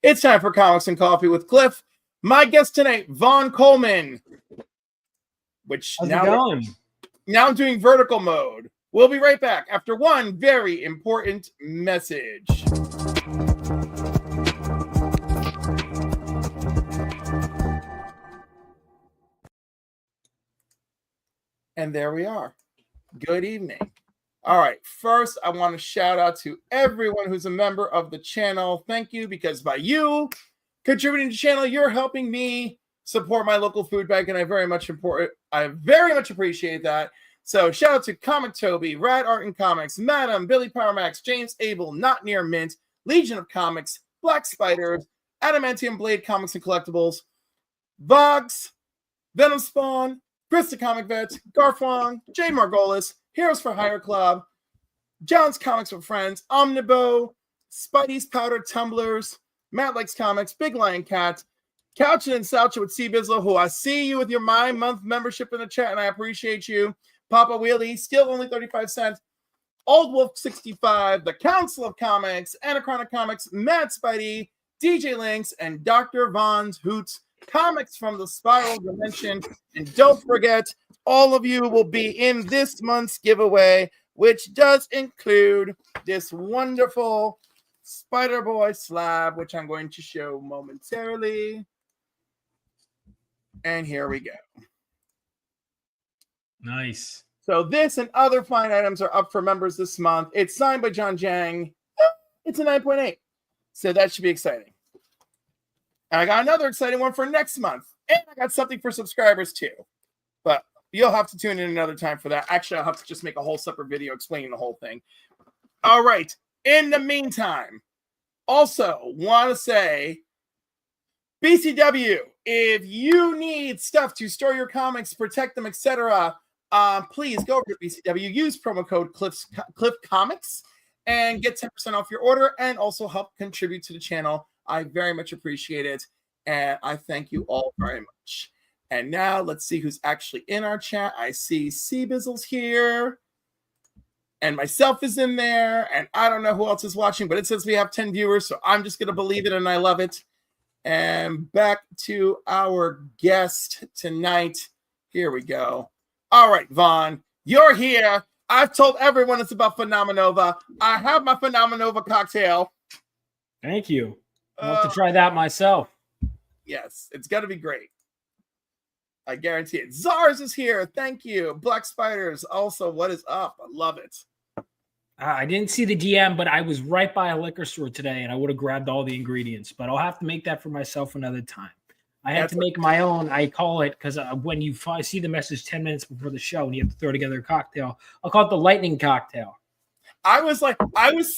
It's time for Comics and Coffee with Cliff. My guest tonight, Vaughn Coleman. Now I'm doing vertical mode. We'll be right back after one very important message. And there we are. Good evening. All right. First, I want to shout out to everyone who's a member of the channel. Thank you, because by you contributing to the channel, you're helping me support my local food bank, and I very much appreciate that. So shout out to Comic Toby, Rad Art and Comics, Madam, Billy Power Max, James Abel, Not Near Mint, Legion of Comics, Black Spiders, Adamantium Blade Comics and Collectibles, Vogs, Venom Spawn, Krista Comic Vet, Garfwong, Jade Margolis, Heroes for Hire Club, John's Comics with Friends, Omnibo, Spidey's Powder Tumblers, Matt Likes Comics, Big Lion Cat, Couchin and Salcha with C Bizzle, who I see you with your My Month membership in the chat, and I appreciate you. Papa Wheelie, still only 35 cents. Old Wolf 65, The Council of Comics, Anachronic Comics, Matt Spidey, DJ Links, and Dr. Vaughn's Hoots, Comics from the Spiral Dimension. And don't forget, all of you will be in this month's giveaway, which does include this wonderful Spider-Boy slab, which I'm going to show momentarily. And here we go. Nice. So this and other fine items are up for members this month. It's signed by John Jang. It's a 9.8. So that should be exciting. And I got another exciting one for next month. And I got something for subscribers too. But you'll have to tune in another time for that. Actually, I'll have to just make a whole separate video explaining the whole thing. All right. In the meantime, also want to say, BCW, if you need stuff to store your comics, protect them, etc., please go over to BCW, use promo code Cliff Comics, and get 10% off your order, and also help contribute to the channel. I very much appreciate it, and I thank you all very much. And now let's see who's actually in our chat. I see C Bizzle's here, and myself is in there, and I don't know who else is watching, but it says we have 10 viewers, so I'm just going to believe it, and I love it. And back to our guest tonight. Here we go. All right, Vaughn, you're here. I've told everyone it's about Phenomenova. I have my Phenomenova cocktail. Thank you. I'll have to try that myself. Yes, it's going to be great. I guarantee it. Zars is here. Thank you. Black Spiders also. What is up? I love it. I didn't see the DM, but I was right by a liquor store today, and I would have grabbed all the ingredients. But I'll have to make that for myself another time. I had to make my own. I call it, because when you see the message 10 minutes before the show and you have to throw together a cocktail, I'll call it the lightning cocktail. I was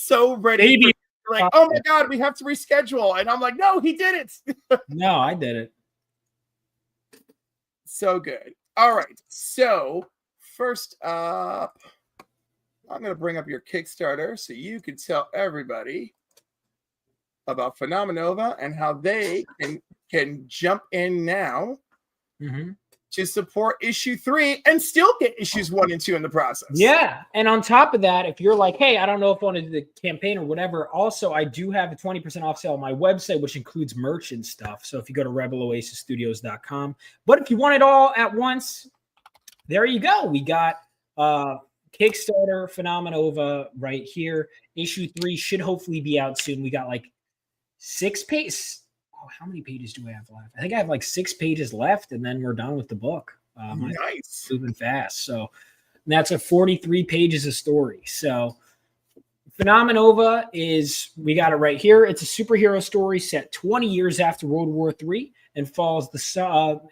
so ready. Maybe like, oh my God, we have to reschedule. And I'm like, no, he did it. No, I did it. So good. All right. So first up, I'm going to bring up your Kickstarter so you can tell everybody about Phenomenova and how they can jump in now to support issue 3 and still get issues 1 and 2 in the process. Yeah. And on top of that, if you're like, hey, I don't know if I want to do the campaign or whatever, also, I do have a 20% off sale on my website, which includes merch and stuff. So if you go to rebeloasisstudios.com. But if you want it all at once, there you go. We got Kickstarter Phenomenova right here. Issue 3 should hopefully be out soon. We got like 6 pages. Oh, how many pages do I have left? I think I have like 6 pages left, and then we're done with the book. Nice. Moving fast. So that's a 43 pages of story. So Phenomenova we got it right here. It's a superhero story set 20 years after World War III and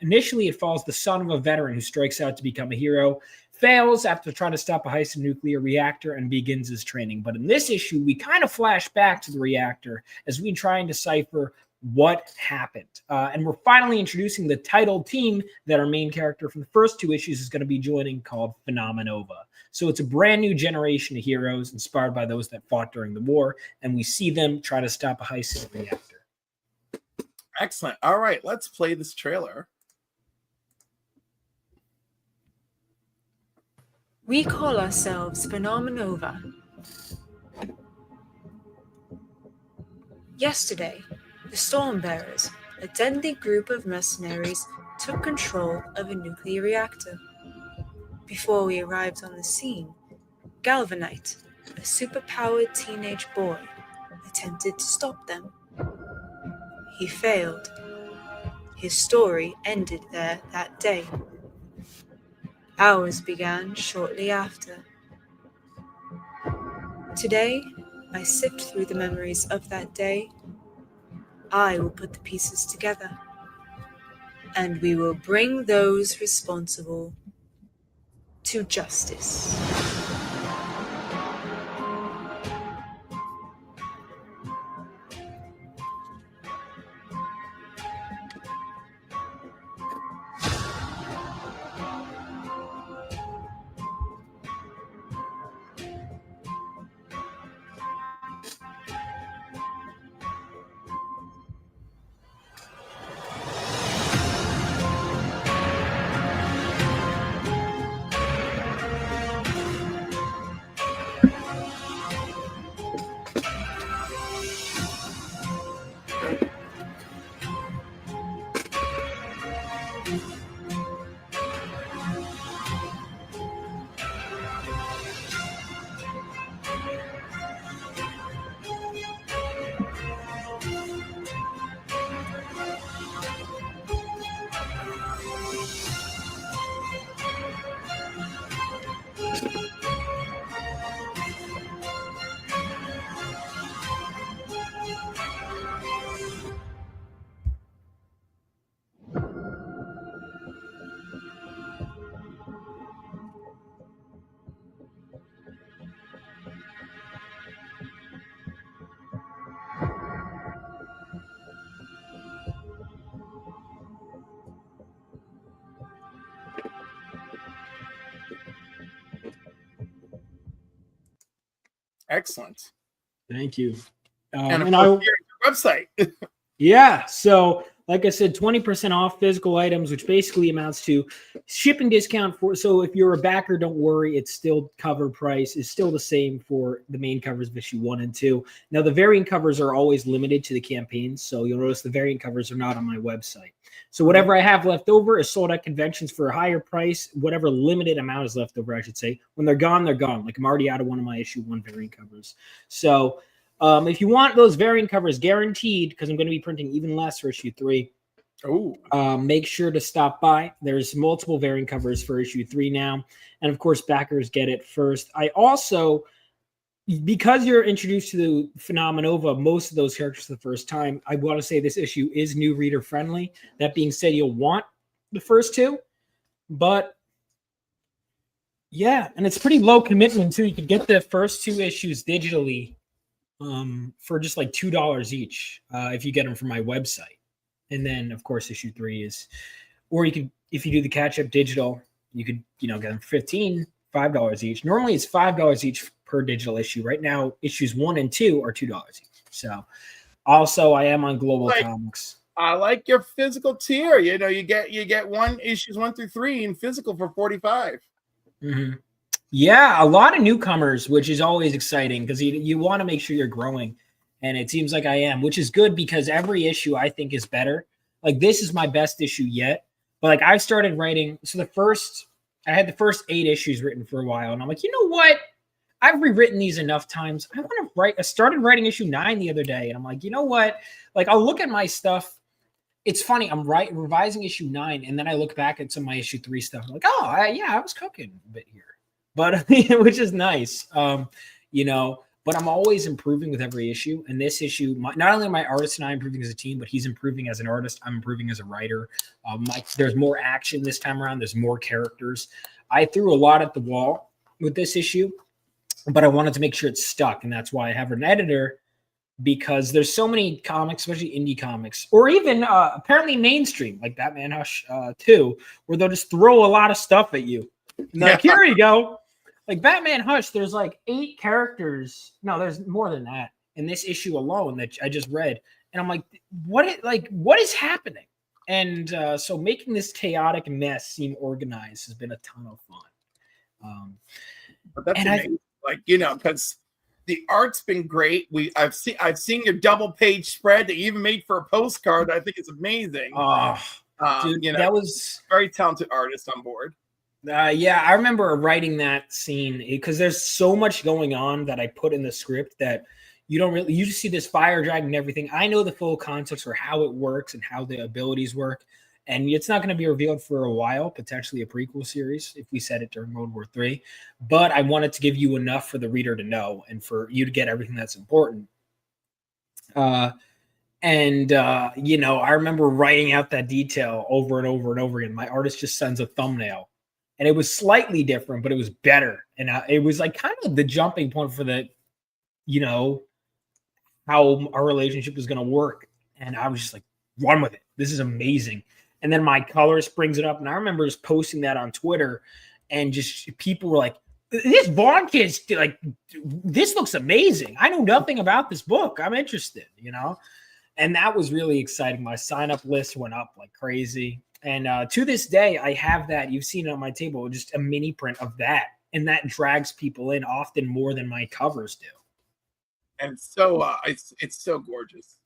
initially it follows the son of a veteran who strikes out to become a hero, fails after trying to stop a heist nuclear reactor, and begins his training. But in this issue, we kind of flash back to the reactor as we try and decipher what happened. And we're finally introducing the title team that our main character from the first 2 issues is going to be joining, called Phenomenova. So it's a brand new generation of heroes inspired by those that fought during the war, and we see them try to stop a heist in the reactor. Excellent. All right, let's play this trailer. We call ourselves Phenomenova. Yesterday, The Stormbearers, a deadly group of mercenaries, took control of a nuclear reactor. Before we arrived on the scene, Galvanite, a superpowered teenage boy, attempted to stop them. He failed. His story ended there that day. Ours began shortly after. Today, I sift through the memories of that day. I will put the pieces together, and we will bring those responsible to justice. Excellent. Thank you. And of and course, here's your website. Yeah. So, like I said, 20% off physical items, which basically amounts to shipping discount for. So, if you're a backer, don't worry. It's still cover price is still the same for the main covers of issue 1 and 2. Now, the variant covers are always limited to the campaigns. So, you'll notice the variant covers are not on my website. So, whatever I have left over is sold at conventions for a higher price. Whatever limited amount is left over, I should say. When they're gone, they're gone. Like I'm already out of one of my issue 1 variant covers. So, if you want those variant covers guaranteed, because I'm going to be printing even less for issue 3, make sure to stop by. There's multiple variant covers for issue 3 now. And of course, backers get it first. I also, because you're introduced to the Phenomenova, most of those characters for the first time, I want to say this issue is new reader friendly. That being said, you'll want the first 2, but yeah, and it's pretty low commitment too. You could get the first 2 issues digitally for just like $2 each if you get them from my website. And then of course issue 3 is, or you could, if you do the catch up digital, you could, get them for $5 each. Normally it's $5 each per digital issue. Right now issues 1 and 2 are $2 each. So also I am on Global Comics. I like your physical tier. You get issues 1 through 3 in physical for $45. Mm-hmm. Yeah, a lot of newcomers, which is always exciting because you want to make sure you're growing. And it seems like I am, which is good because every issue I think is better. Like this is my best issue yet. But like I started writing. So I had the first 8 issues written for a while. And I'm like, you know what? I've rewritten these enough times. I want to write. I started writing issue 9 the other day. And I'm like, you know what? Like I'll look at my stuff. It's funny. I'm revising issue 9. And then I look back at some of my issue 3 stuff. I'm like, oh, I was cooking a bit here. But which is nice, but I'm always improving with every issue. And this issue, not only am my artist and I improving as a team, but he's improving as an artist. I'm improving as a writer. There's more action this time around. There's more characters. I threw a lot at the wall with this issue, but I wanted to make sure it stuck. And that's why I have an editor, because there's so many comics, especially indie comics, or even apparently mainstream, like Batman Hush 2, where they'll just throw a lot of stuff at you. Like, here you go. Like Batman Hush, there's like 8 characters. No, there's more than that in this issue alone that I just read. And I'm like, what is happening? And so making this chaotic mess seem organized has been a ton of fun. But that's amazing. Because The art's been great. I've seen your double page spread that you even made for a postcard. I think it's amazing. Oh, dude, you know, that was very talented artist on board. Yeah, I remember writing that scene because there's so much going on that I put in the script that you just see this fire dragon and everything. I know the full context for how it works and how the abilities work. And it's not going to be revealed for a while, potentially a prequel series if we set it during World War III. But I wanted to give you enough for the reader to know and for you to get everything that's important. I remember writing out that detail over and over and over again. My artist just sends a thumbnail, and it was slightly different, but it was better. And it was like kind of the jumping point for how our relationship was going to work. And I was just like, run with it. This is amazing. And then my colorist brings it up. And I remember just posting that on Twitter, and just people were like, this Vaughn kid's like, this looks amazing. I know nothing about this book. I'm interested, And that was really exciting. My sign-up list went up like crazy. And to this day, I have that. You've seen it on my table, just a mini print of that. And that drags people in often more than my covers do. And so it's so gorgeous.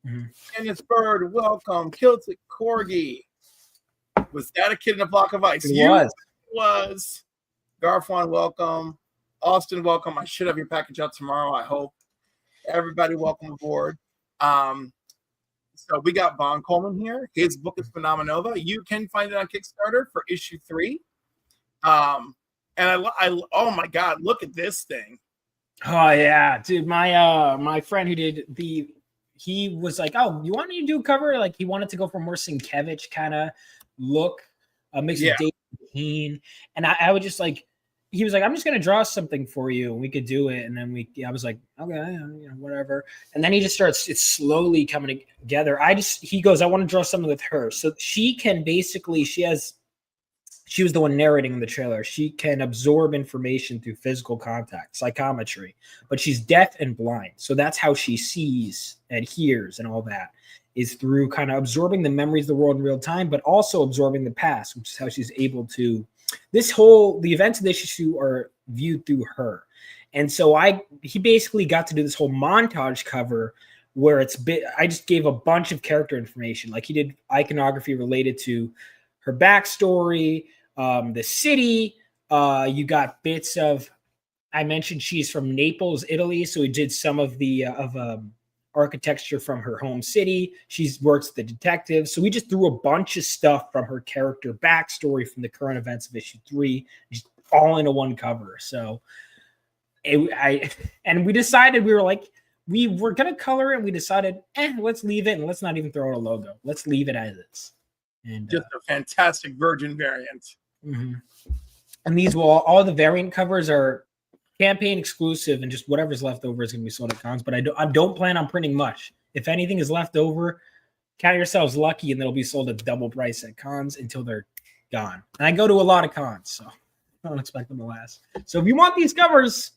Mm-hmm. Dennis Bird, welcome. Kilted Corgi. Was that a kid in a block of ice? It was. Garfwan, welcome. Austin, welcome. I should have your package out tomorrow, I hope. Everybody, welcome aboard. So we got Vaughn Coleman here. His book is Phenomenova. You can find it on Kickstarter for issue 3. And I oh my God, look at this thing. Oh yeah, dude. My friend who did he was like, oh, you want me to do a cover? Like he wanted to go for more Sienkiewicz kind of look, mixed with David Keane. And I would just like, he was like, I'm just gonna draw something for you, and we could do it. And then I was like, okay, whatever. And then he just starts, it's slowly coming together. He goes, I want to draw something with her. So she can basically, she was the one narrating in the trailer. She can absorb information through physical contact, psychometry, but she's deaf and blind. So that's how she sees and hears and all that, is through kind of absorbing the memories of the world in real time, but also absorbing the past, which is how she's able to, the events of this issue are viewed through her. And so he basically got to do this whole montage cover where I just gave a bunch of character information. Like he did iconography related to her backstory, the city. You got bits of, I mentioned she's from Naples, Italy. So we did some of the architecture from her home city. She works with the detectives. So we just threw a bunch of stuff from her character backstory from the current events of issue 3, just all into one cover. So and we decided, we were like, we were going to color it, and we decided, let's leave it, and let's not even throw out a logo. Let's leave it as is. And just a fantastic virgin variant. Mm-hmm. And these all the variant covers are campaign exclusive, and just whatever's left over is going to be sold at cons. But I don't plan on printing much. If anything is left over, count yourselves lucky, and they'll be sold at double price at cons until they're gone. And I go to a lot of cons, so I don't expect them to last. So if you want these covers,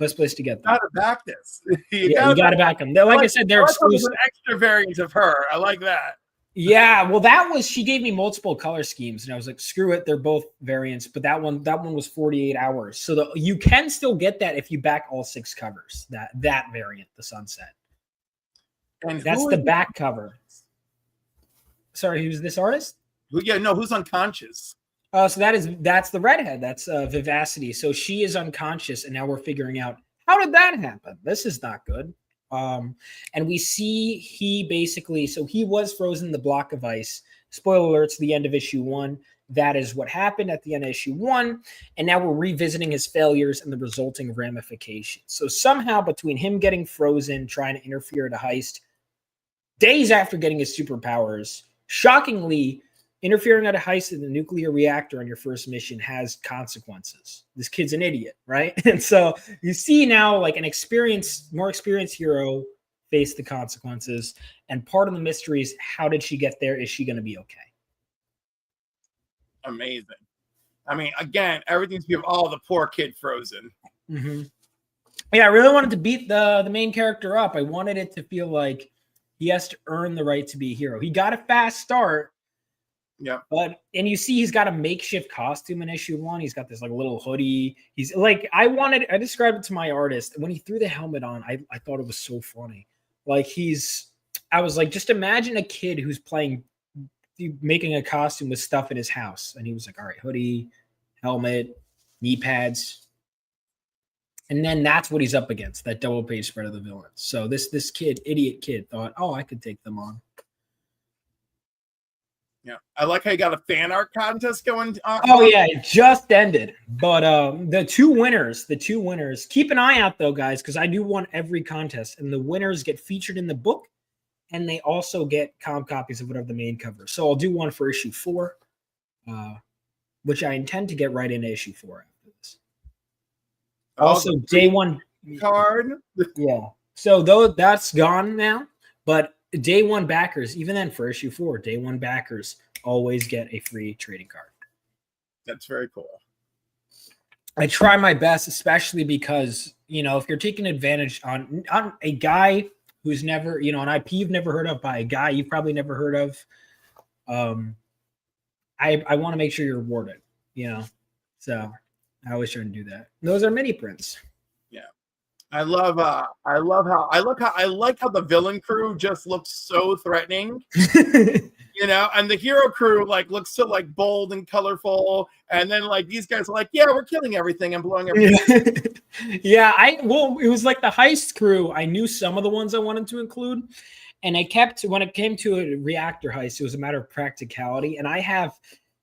best place to get them. You gotta back this. You gotta back them. Like I said, they're exclusive. An extra variant of her. I like that. Yeah, well, she gave me multiple color schemes, and I was like, screw it, they're both variants. But that one was 48 hours, so you can still get that if you back all 6 covers. That variant, the Sunset, and that's the back cover. Sorry, who's this artist? Who's unconscious? So that's the redhead. That's Vivacity. So she is unconscious, and now we're figuring out how did that happen. This is not good. And we see he was frozen in the block of ice. Spoiler alerts, the end of issue 1. That is what happened at the end of issue 1. And now we're revisiting his failures and the resulting ramifications. So somehow between him getting frozen, trying to interfere at a heist, days after getting his superpowers, shockingly, interfering at a heist in the nuclear reactor on your first mission has consequences. This kid's an idiot, right? And so you see now like more experienced hero face the consequences. And part of the mystery is, how did she get there? Is she going to be okay? Amazing. I mean, again, everything's to give all the poor kid frozen. Mm-hmm. Yeah, I really wanted to beat the main character up. I wanted it to feel like he has to earn the right to be a hero. He got a fast start, Yeah. And you see he's got a makeshift costume in issue 1. He's got this like little hoodie. He's like, I described it to my artist. When he threw the helmet on, I thought it was so funny. Like I was like, just imagine a kid who's making a costume with stuff in his house. And he was like, all right, hoodie, helmet, knee pads. And then that's what he's up against, that double page spread of the villains. So this idiot kid thought, oh, I could take them on. Yeah, I like how you got a fan art contest going on. Oh yeah, it just ended. But the two winners, keep an eye out though, guys, because I do want every contest, and the winners get featured in the book, and they also get comp copies of whatever the main cover. So I'll do one for issue 4, which I intend to get right into issue 4 after this. Also, day 1 card. Yeah. So though that's gone now, but day 1 backers, even then for issue 4, day 1 backers always get a free trading card. That's very cool. I try my best, especially because, if you're taking advantage on a guy who's never, an IP you've never heard of by a guy you've probably never heard of, I want to make sure you're rewarded, So I always try to do that. Those are mini prints. Yeah. I like how the villain crew just looks so threatening, and the hero crew looks so bold and colorful, and then these guys are like, yeah, we're killing everything and blowing everything. Yeah, it was like the heist crew. I knew some of the ones I wanted to include, and when it came to a reactor heist, it was a matter of practicality. And I've had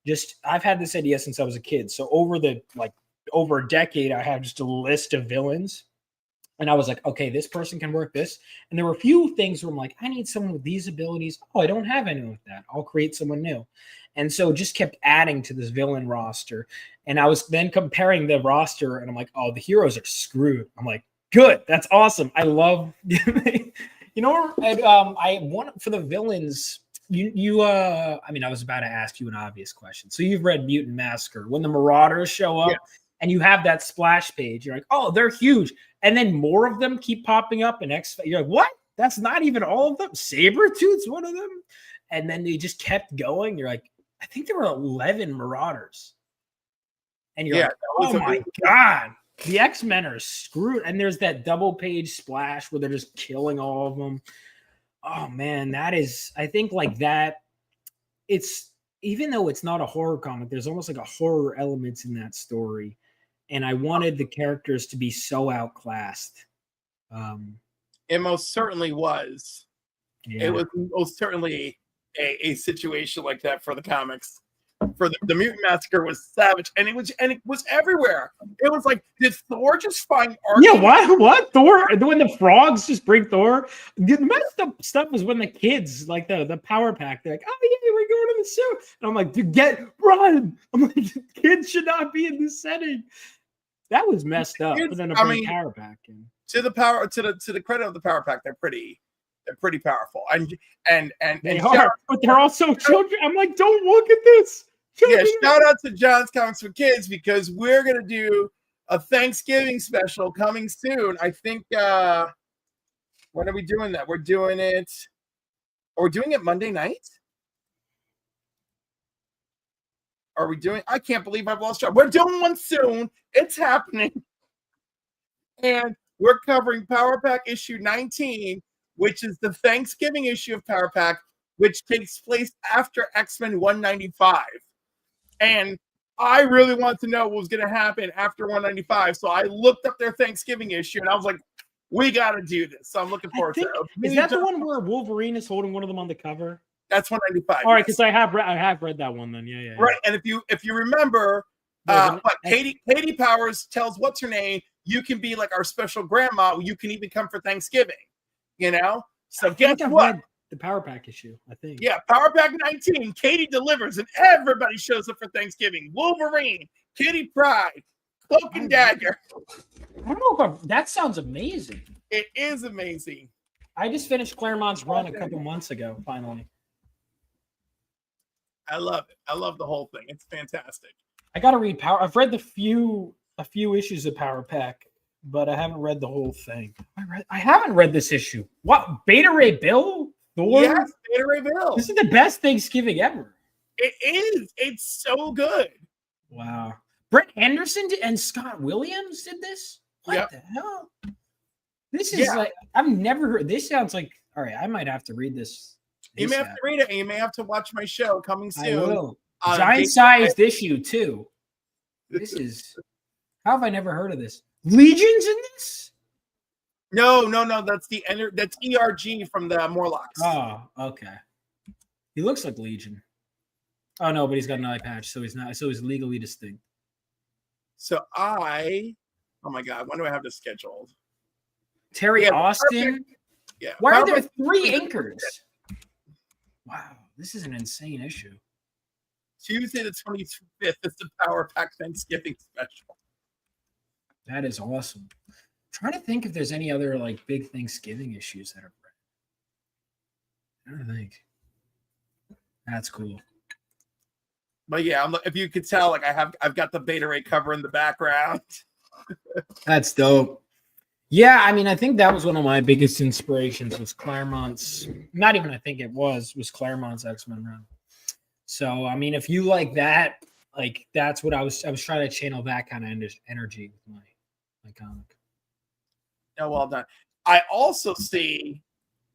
this idea since I was a kid. So over a decade, I have just a list of villains. And I was like, okay, this person can work this. And there were a few things where I'm like, I need someone with these abilities. Oh, I don't have anyone with that. I'll create someone new. And so just kept adding to this villain roster. And I was then comparing the roster, and I'm like, oh, the heroes are screwed. I'm like, good. That's awesome. I love, I want for the villains. I was about to ask you an obvious question. So you've read Mutant Massacre. When the Marauders show up, and you have that splash page, you're like, oh, they're huge. And then more of them keep popping up in X. You're like, what? That's not even all of them. Sabretooth's one of them. And then they just kept going. You're like, I think there were 11 Marauders. And you're like, oh my God, the X-Men are screwed. And there's that double page splash where they're just killing all of them. Oh man, I think that it's, even though it's not a horror comic, there's almost like a horror element in that story. And I wanted the characters to be so outclassed. It most certainly was. Yeah. It was most certainly a situation like that for the comics. For the Mutant Massacre was savage, and it was everywhere. It was like, did Thor just find art? Yeah, what? Thor? When the frogs just bring Thor? The messed up stuff was when the kids, like the power pack, they're like, oh yeah, we're going to the zoo. And I'm like, dude, run. I'm like, kids should not be in this setting. That was messed up. But then power pack in. To the credit of the power pack, they're pretty powerful. And they are, but they're also children. I'm like, don't look at this. Yeah, shout out to John's Comics for Kids, because we're gonna do a Thanksgiving special coming soon. I think when are we doing that? We're doing it Monday night? Are we doing? I can't believe I've lost track. We're doing one soon. It's happening. And we're covering Power Pack issue 19, which is the Thanksgiving issue of Power Pack, which takes place after X-Men 195. And I really wanted to know what was going to happen after 195. So I looked up their Thanksgiving issue, and I was like, we got to do this. So I'm looking forward to it. Is that the one where Wolverine is holding one of them on the cover? That's 195. All right, because I have read that one then. Yeah. Right. And if you remember, Katie Powers tells what's her name, you can be like our special grandma. You can even come for Thanksgiving. So guess what? The Power Pack issue, I think. Yeah, Power Pack 19. Katie delivers, and everybody shows up for Thanksgiving. Wolverine, Kitty Pryde, Cloak and Dagger. I don't know that sounds amazing. It is amazing. I just finished Claremont's run a couple months ago, finally. I love it. I love the whole thing. It's fantastic. I got to read Power. I've read a few issues of Power Pack, but I haven't read the whole thing. I haven't read this issue. What? Beta Ray Bill? Thor? Yes, Beta Ray Bill. This is the best Thanksgiving ever. It is. It's so good. Wow. Brett Henderson and Scott Williams did this? What the hell? This is like, I've never heard. This sounds like, all right, I might have to read this. You may have to read it, and you may have to watch my show coming soon. I will. Giant-sized issue, too. This is, how have I never heard of this? Legion's in this? No. That's that's ERG from the Morlocks. Oh, okay. He looks like Legion. Oh no, but he's got an eye patch, so he's not. So he's legally distinct. So oh my God, when do I have this scheduled? Terry Austin. Perfect. Yeah. Why are there 3 anchors? Wow, this is an insane issue. Tuesday the 25th is the Power Pack Thanksgiving special. That is awesome. I'm trying to think if there's any other like big Thanksgiving issues that are. I don't think. That's cool. But yeah, if you could tell, like I've got the Beta Ray cover in the background. That's dope. Yeah, I mean, I think that was one of my biggest inspirations was Claremont's. Not even I think it was Claremont's X-Men run. So I mean, if you like that, like that's what I was trying to channel that kind of energy with my comic. Oh, well done. I also see.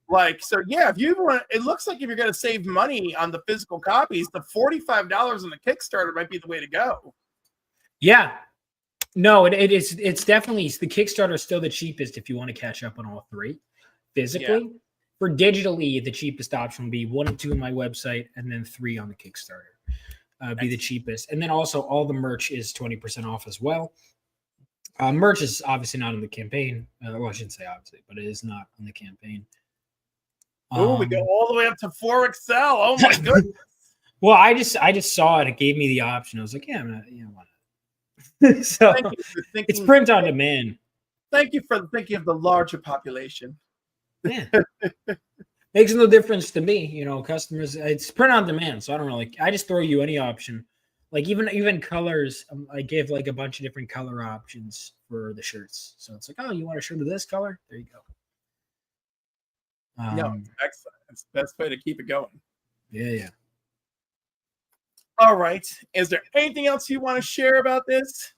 Like, so yeah, if you want, it looks like if you're going to save money on the physical copies, the $45 on the Kickstarter might be the way to go. Yeah. No, it is. It's definitely the Kickstarter is still the cheapest if you want to catch up on all 3 physically. Yeah. For digitally, the cheapest option would be 1 and 2 on my website, and then 3 on the Kickstarter. Be the cheapest. And then also all the merch is 20% off as well. Merch is obviously not on the campaign. Well, I shouldn't say obviously, but it is not on the campaign. Oh, we go all the way up to 4XL. Oh my goodness. Well, I just saw it. It gave me the option. I was like, yeah, I'm not, why not? So it's print on demand. Thank you for thinking of the larger population. Yeah. Makes no difference to me, customers. It's print on demand, so I just throw you any option. Like even colors, I give like a bunch of different color options for the shirts. So it's like, oh, you want a shirt of this color? There you go. No, excellent. It's the best way to keep it going. Yeah. All right. Is there anything else you want to share about this?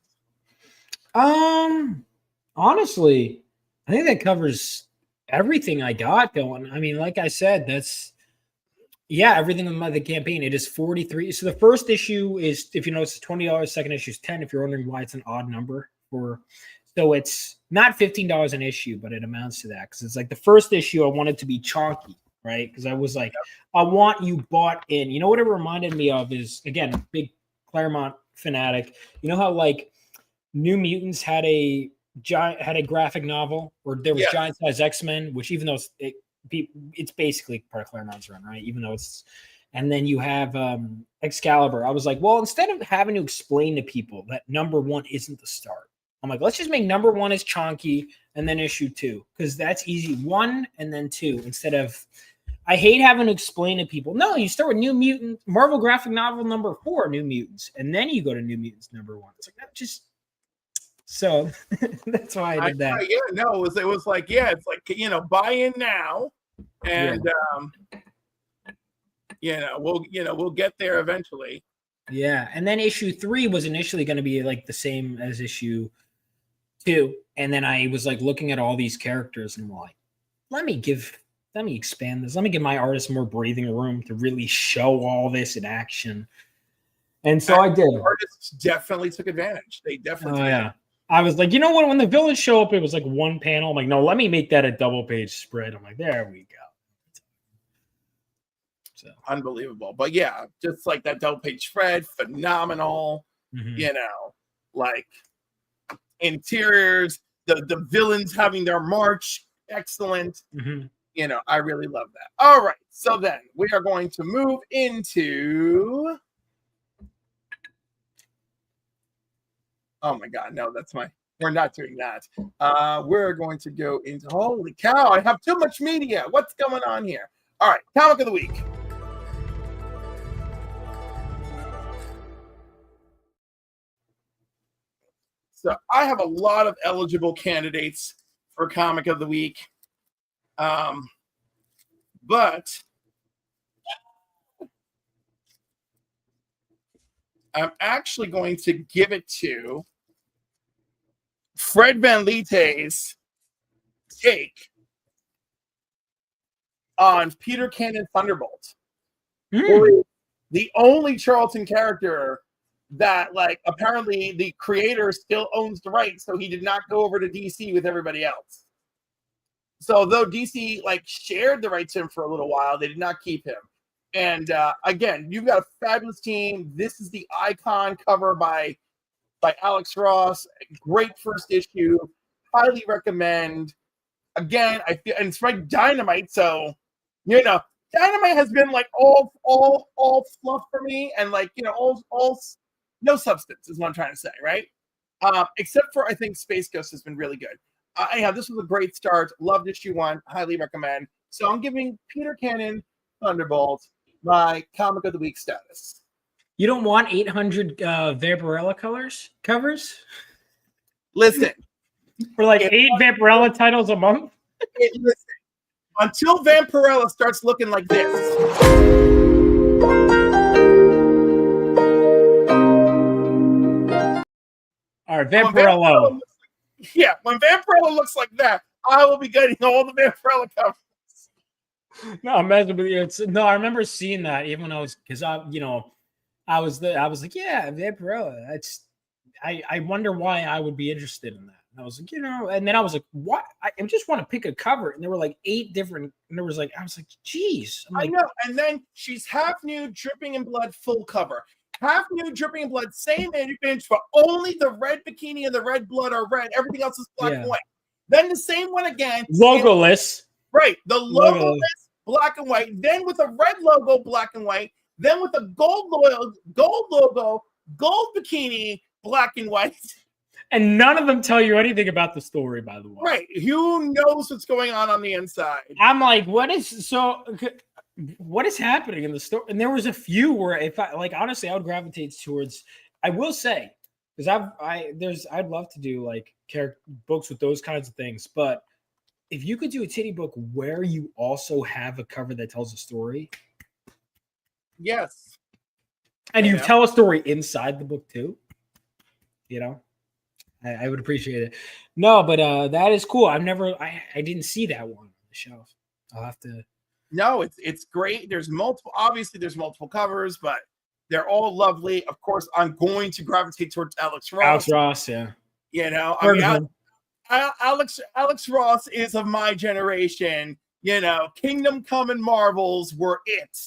Honestly, I think that covers everything I got going. I mean, like I said, that's everything in the campaign. It is 43. So the first issue is, if you notice, $20. Second issue is $10. If you're wondering why it's an odd number so it's not $15 an issue, but it amounts to that because it's like the first issue I wanted to be chunky, right? Because I was like, I want you bought in. You know what it reminded me of is, again, big Claremont fanatic. You know how like New Mutants had a graphic novel where there was giant size X-Men, which even though it's basically part of Claremont's run, right? Even though and then you have Excalibur. I was like, well, instead of having to explain to people that number 1 isn't the start, I'm like, let's just make number 1 as chonky and then issue 2 because that's easy. 1 and then 2 instead of. I hate having to explain to people. No, you start with New Mutant, Marvel graphic novel number 4, New Mutants, and then you go to New Mutants number 1. It's like that just. So that's why I did that. It was like it's like buy in now, and we'll get there eventually. Yeah, and then issue 3 was initially going to be like the same as issue 2, and then I was like looking at all these characters and I'm like, let me expand this. Let me give my artist more breathing room to really show all this in action. And so I did. Artists definitely took advantage. They definitely. Oh yeah. I was like, what? When the villains show up, it was like 1 panel. I'm like, no, let me make that a double page spread. I'm like, there we go. So unbelievable. But yeah, just like that double page spread, phenomenal. Mm-hmm. Like interiors, the villains having their march, excellent. Mm-hmm. I really love that. All right, so then we are going to move into. Oh my God, no, we're not doing that. We're going to go into, holy cow, I have too much media. What's going on here? All right, comic of the week. So I have a lot of eligible candidates for comic of the week. But I'm actually going to give it to Fred Van Liete's take on Peter Cannon Thunderbolt. Who is the only Charlton character that, like, apparently the creator still owns the rights, so he did not go over to DC with everybody else. So though DC like shared the rights to him for a little while, they did not keep him. And again, you've got a fabulous team. This is the Icon cover by Alex Ross. Great first issue. Highly recommend. Again, I feel, and it's by Dynamite, so you know, Dynamite has been like all fluff for me, and like, you know, all no substance is what I'm trying to say, right? Except for, I think Space Ghost has been really good. Anyhow, this was a great start. Loved issue 1. Highly recommend. So I'm giving Peter Cannon Thunderbolt my comic of the week status. You don't want 800 Vampirella covers? Listen. For like 8 Vampirella titles a month? Listen. Until Vampirella starts looking like this. All right, Vampirella. Yeah, when Vampirella looks like that, I will be getting all the Vampirella covers. No, imagine it's no. I remember seeing that even when I was, because I was like, yeah, Vampirella. That's I wonder why I would be interested in that. And I was like, and then I was like, what? I just want to pick a cover, and there were like 8 different. And there was like, I was like, geez, I know. And then she's half nude, dripping in blood, full cover. Half nude, dripping in blood, same image, but only the red bikini and the red blood are red. Everything else is black and white. Then the same one again. Logoless. Right. The logoless, black and white. Then with a red logo, black and white. Then with a gold logo, gold bikini, black and white. And none of them tell you anything about the story, by the way. Right. Who knows what's going on the inside? I'm like, what is happening in the story? And there was a few where, if I like, honestly, I would gravitate towards. I will say, because I'd love to do like character books with those kinds of things. But if you could do a titty book where you also have a cover that tells a story, yes, and you tell a story inside the book too, I would appreciate it. No, but that is cool. I didn't see that one on the shelf. I'll have to. No, it's great. There's multiple covers, but they're all lovely. Of course, I'm going to gravitate towards Alex Ross. Alex Ross, yeah. Alex Ross is of my generation. Kingdom Come and Marvels were it.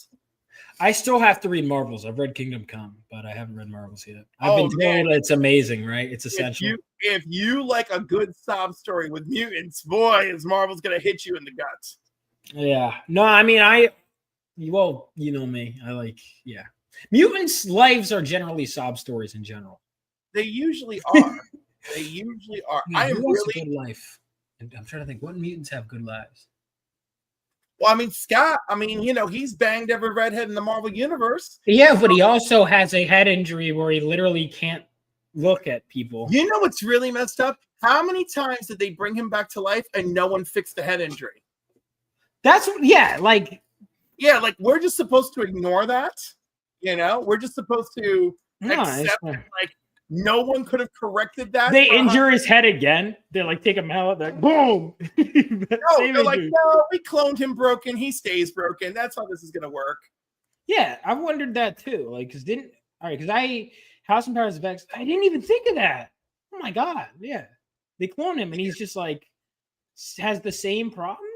I still have to read Marvels. I've read Kingdom Come, but I haven't read Marvels yet. I've been told it's amazing, right? It's essential. If you like a good sob story with mutants, boy, is Marvel's going to hit you in the guts. Yeah. No, I mean, well, you know me. Mutants' lives are generally sob stories in general. They usually are. They usually are. I am really a good life. And I'm trying to think, what mutants have good lives? Well, I mean, Scott, he's banged every redhead in the Marvel universe. Yeah, but he also has a head injury where he literally can't look at people. You know what's really messed up? How many times did they bring him back to life and no one fixed the head injury? Like we're just supposed to ignore that. We're just supposed to accept it, like no one could have corrected that. They injure his head again. They like take him out, like boom. They're like, no, we cloned him broken. He stays broken. That's how this is gonna work. Yeah, I wondered that too. Like, House and Powers of X, I didn't even think of that. Oh my god, yeah, they clone him, and he's just like has the same problem.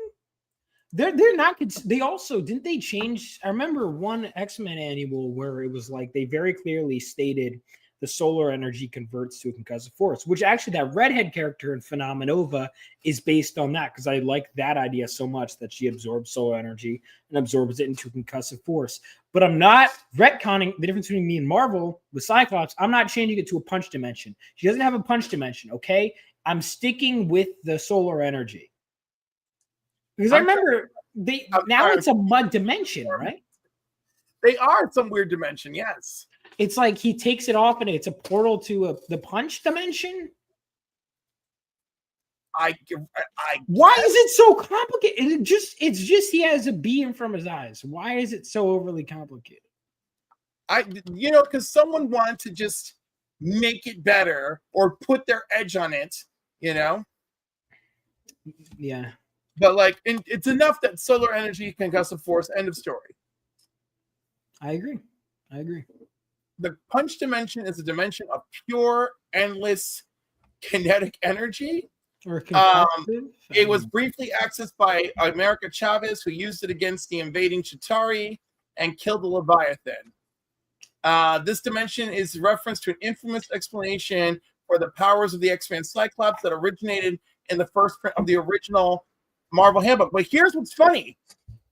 They're not. They also didn't they change? I remember one X-Men annual where it was like they very clearly stated the solar energy converts to a concussive force, which actually that redhead character in Phenomenova is based on that, because I like that idea so much that she absorbs solar energy and absorbs it into a concussive force. But I'm not retconning the difference between me and Marvel with Cyclops. I'm not changing it to a punch dimension. She doesn't have a punch dimension, okay? I'm sticking with the solar energy. Because I remember it's a mud dimension, right? They are some weird dimension, yes. It's like he takes it off and it's a portal to the punch dimension. Why is it so complicated? It's just he has a beam from his eyes. Why is it so overly complicated? Because someone wanted to just make it better or put their edge on it, Yeah. But like, it's enough that solar energy can concussive force. End of story. I agree. The punch dimension is a dimension of pure, endless kinetic energy. Or it was briefly accessed by America Chavez, who used it against the invading Chitauri and killed the Leviathan. This dimension is reference to an infamous explanation for the powers of the X-Men Cyclops that originated in the first print of the original Marvel Handbook. But here's what's funny.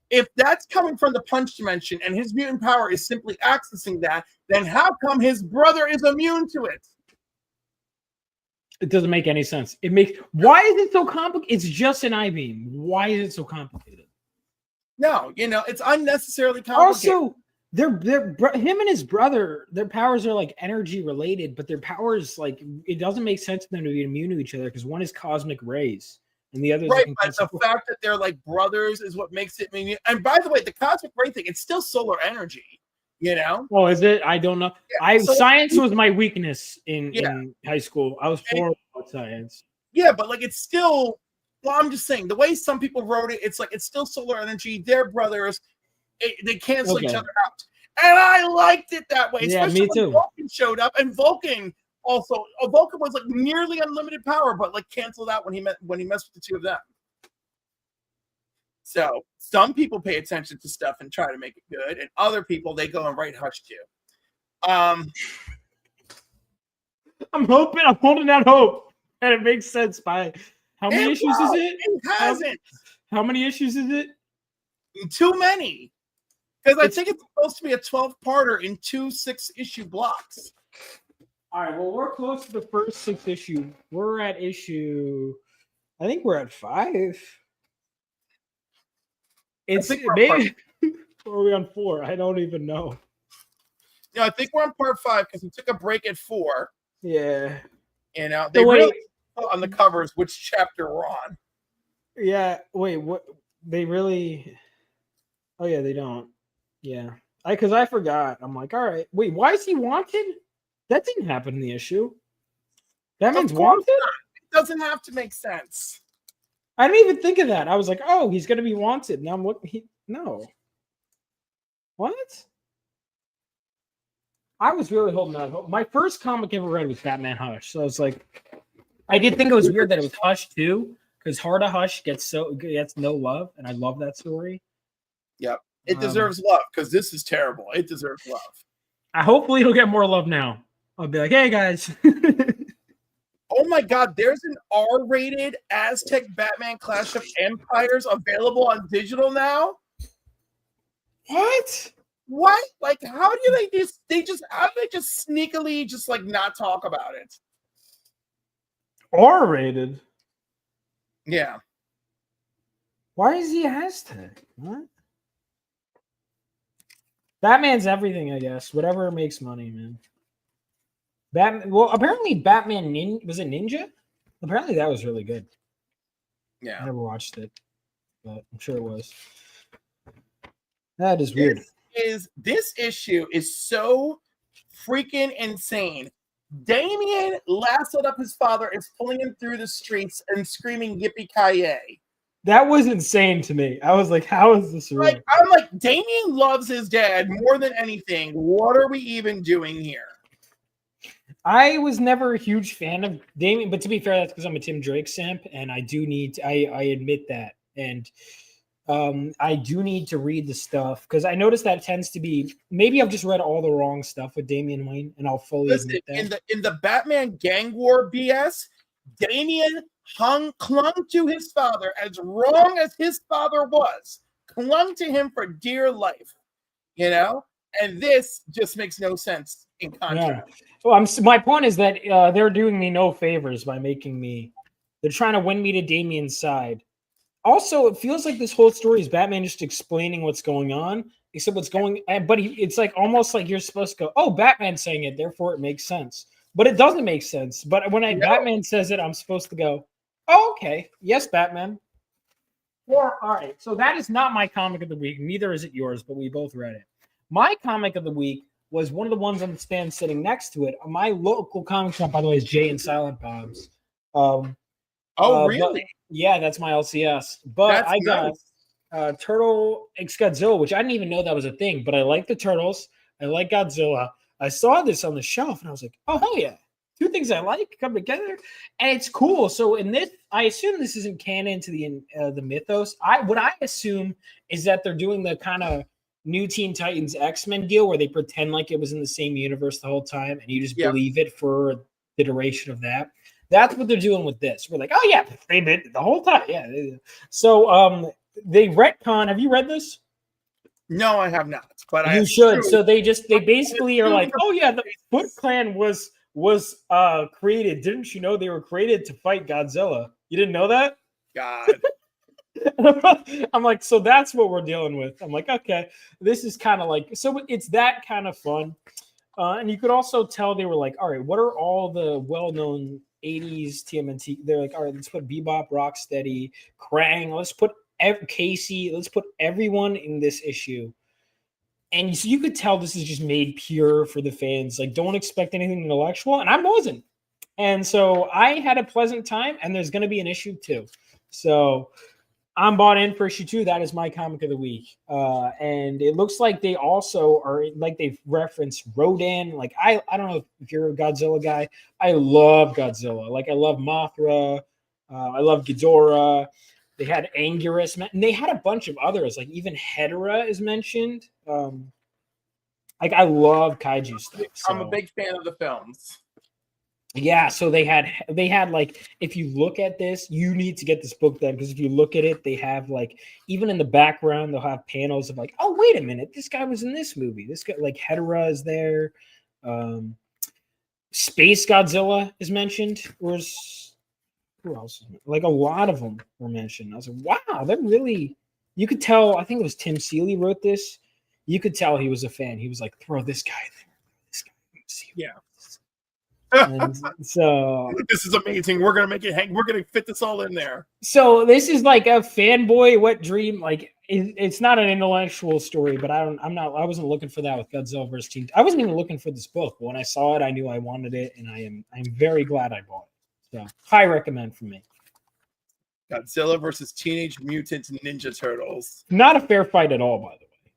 If that's coming from the punch dimension and his mutant power is simply accessing that, then how come his brother is immune to it? It doesn't make any sense. Why is it so complicated? It's just an I-beam. Why is it so complicated? No, it's unnecessarily complicated. Also, him and his brother, their powers are like energy related, but their powers, like, it doesn't make sense for them to be immune to each other because one is cosmic rays and the other is right. But the fact that they're like brothers is what makes it mean. And by the way, the cosmic ray thing, it's still solar energy. Oh, is it? I don't know. Yeah, science was my weakness in high school. I was horrible at science. Yeah, but like, it's still. Well, I'm just saying the way some people wrote it, it's like it's still solar energy. They're brothers. They cancel each other out, and I liked it that way. Yeah, especially me too. When Vulcan showed up, and Vulcan was like nearly unlimited power, but like canceled out when he messed with the two of them. So some people pay attention to stuff and try to make it good, and other people they go and write hush to. I'm holding out hope, and it makes sense. By how many issues is it? It hasn't. How many issues is it? Too many. Because I think it's supposed to be a 12-parter in 2 6-issue blocks. All right, well, we're close to the first 6 issue. We're at issue, I think we're at 5. It's maybe, or are we on 4? I don't even know. No, I think we're on part 5 because we took a break at 4. Yeah. They really put on the covers which chapter we're on. Yeah, wait, what? They really... Oh, yeah, they don't. Yeah. Because I forgot. I'm like, all right. Wait, why is he wanted? That didn't happen in the issue. That means wanted? It doesn't have to make sense. I didn't even think of that. I was like, oh, he's going to be wanted. Now I'm looking. No. What? I was really holding out hope. My first comic ever read was Batman Hush. So I was like, I did think it was weird that it was Hush too, because Harda Hush gets no love, and I love that story. Yep. It deserves love because this is terrible. It deserves love. Hopefully he'll get more love now. I'll be like, hey guys. Oh my God, there's an R-rated Aztec Batman Clash of Empires available on digital now. What? What? Like, how do they just sneakily just like not talk about it? R-rated? Yeah. Why is he Aztec? What? Batman's everything, I guess. Whatever makes money, man. Batman. Well, apparently Batman was it Ninja? Apparently that was really good. Yeah. I never watched it, but I'm sure it was. That is weird. This issue is so freaking insane. Damien lassoed up his father, is pulling him through the streets and screaming yippee-ki-yay. That was insane to me. I was like, how is this real? Like, I'm like, Damien loves his dad more than anything. What are we even doing here? I was never a huge fan of Damien, but to be fair, that's because I'm a Tim Drake simp, and I do need I admit that. And I do need to read the stuff because I noticed that tends to be, maybe I've just read all the wrong stuff with Damian Wayne, and I'll fully admit that. In the Batman gang war BS, Damian clung to his father, as wrong as his father was, clung to him for dear life, and this just makes no sense in contrast. Yeah. Well, my point is that they're doing me no favors by they're trying to win me to Damian's side. Also, it feels like this whole story is Batman just explaining what's going on, except but it's like almost like you're supposed to go, oh, Batman's saying it, therefore it makes sense. But it doesn't make sense. But when Batman says it, I'm supposed to go, oh, okay. Yes, Batman. Yeah, all right. So that is not my comic of the week. Neither is it yours, but we both read it. My comic of the week was one of the ones on the stand sitting next to it. My local comic shop, by the way, is Jay and Silent Bob's. Really? Yeah, that's my LCS. But That's I got nice. Turtle X Godzilla, which I didn't even know that was a thing. But I like the turtles. I like Godzilla. I saw this on the shelf and I was like, oh hell yeah! Two things I like come together, and it's cool. So in this, I assume this isn't canon to the mythos. What I assume is that they're doing the kind of new Teen Titans X-Men deal where they pretend like it was in the same universe the whole time, and you just believe it for the duration of that. That's what they're doing with this. We're like, oh yeah, they did the whole time. Yeah. So they retcon. Have you read this? No, I have not. But you should. So they basically are like, oh yeah, the Foot Clan was created. Didn't you know they were created to fight Godzilla? You didn't know that? God. I'm like, so that's what we're dealing with. I'm like, okay, this is kind of like, so it's that kind of fun. And you could also tell they were like, all right, what are all the well-known 80s TMNT? They're like, all right, let's put Bebop, Rocksteady, Krang, let's put Casey, let's put everyone in this issue. And so you could tell this is just made pure for the fans. Like, don't expect anything intellectual. And I wasn't. And so I had a pleasant time, and there's going to be an issue 2. So I'm bought in for issue 2. That is my comic of the week. And it looks like they also are, like they've referenced Rodan. Like, I don't know if you're a Godzilla guy. I love Godzilla. Like, I love Mothra. I love Ghidorah. They had Anguirus, and they had a bunch of others. Like, even Hedorah is mentioned. Like, I love kaiju stuff. So. I'm a big fan of the films. Yeah, so they had like, if you look at this, you need to get this book then, because if you look at it, they have like, even in the background, they'll have panels of like, oh wait a minute, this guy was in this movie. This guy, like, Hedorah is there. Space Godzilla is mentioned. Who else? Like, a lot of them were mentioned. I was like, wow, they're really. You could tell. I think it was Tim Seeley wrote this. You could tell he was a fan. He was like, throw this guy there. This guy. Yeah. And so this is amazing. We're gonna make it hang. We're gonna fit this all in there. So this is like a fanboy wet dream. Like, it's not an intellectual story, but I wasn't looking for that with Godzilla vs. Teen. I wasn't even looking for this book. When I saw it, I knew I wanted it, and I'm very glad I bought it. So high recommend for me. Godzilla versus Teenage Mutant Ninja Turtles. Not a fair fight at all, by the way.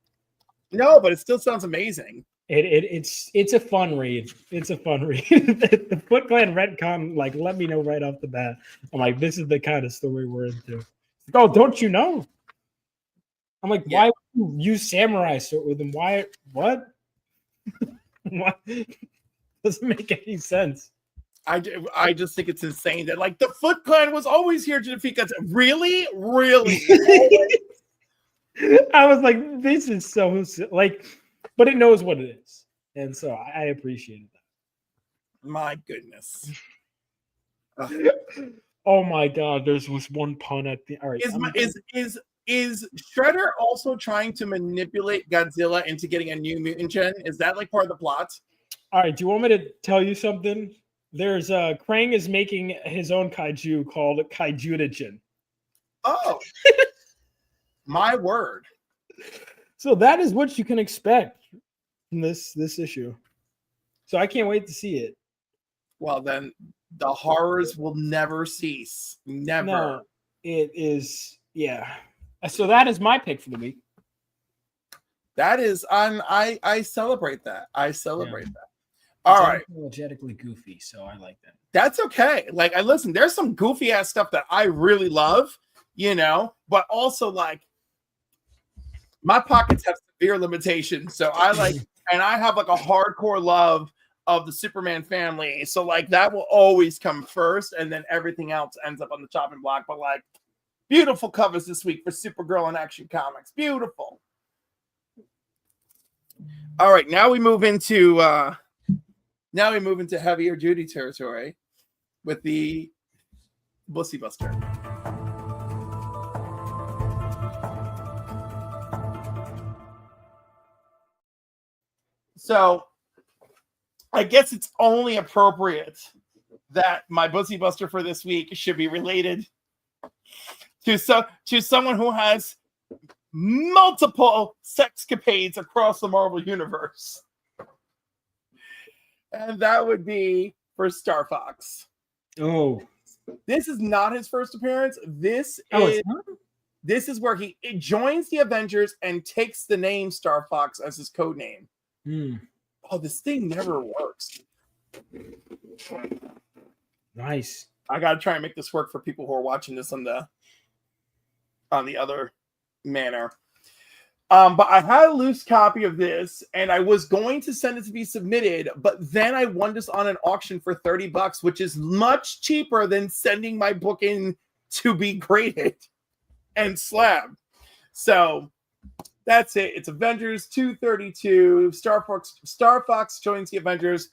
No, but it still sounds amazing. It's a fun read. It's a fun read. The Foot Clan retcon, like, let me know right off the bat. I'm like, this is the kind of story we're into. Like, oh, don't you know? I'm like, why would you use samurai sword with them? Why? What? What? Doesn't make any sense. I just think it's insane that, like, the Foot Clan was always here to defeat Godzilla. Really? I was like, this is so, like, but it knows what it is. And so I appreciated that. My goodness. Oh my God, there's this one pun at the. All right. Is Shredder also trying to manipulate Godzilla into getting a new mutant gen? Is that like part of the plot? All right. Do you want me to tell you something? There's Krang is making his own kaiju called Kaijutagen. Oh, my word. So that is what you can expect from this issue. So I can't wait to see it. Well, then the horrors will never cease. Never. No, it is. Yeah. So that is my pick for the week. That is, I celebrate that. I celebrate that. It's all right. Apologetically goofy, so I like that. That's okay. Like, I listen, there's some goofy ass stuff that I really love, you know, but also, like, my pockets have severe limitations. So I like, and I have like a hardcore love of the Superman family. So, like, that will always come first, and then everything else ends up on the chopping block. But, like, beautiful covers this week for Supergirl and Action Comics. Beautiful. All right, now we move into heavier duty territory with the Bussy Buster. So I guess it's only appropriate that my Bussy Buster for this week should be related to someone who has multiple sexcapades across the Marvel Universe. and that would be for Star Fox. Oh, This is not his first appearance. This it's not? this is where he joins the Avengers and takes the name Star Fox as his code name. Oh, this thing never works. Nice. I gotta try and make this work for people who are watching this on the other manner. But I had a loose copy of this, and I was going to send it to be submitted, but then I won this on an auction for $30, which is much cheaper than sending my book in to be graded and slabbed. So that's it. It's Avengers 232. Star Fox joins the Avengers.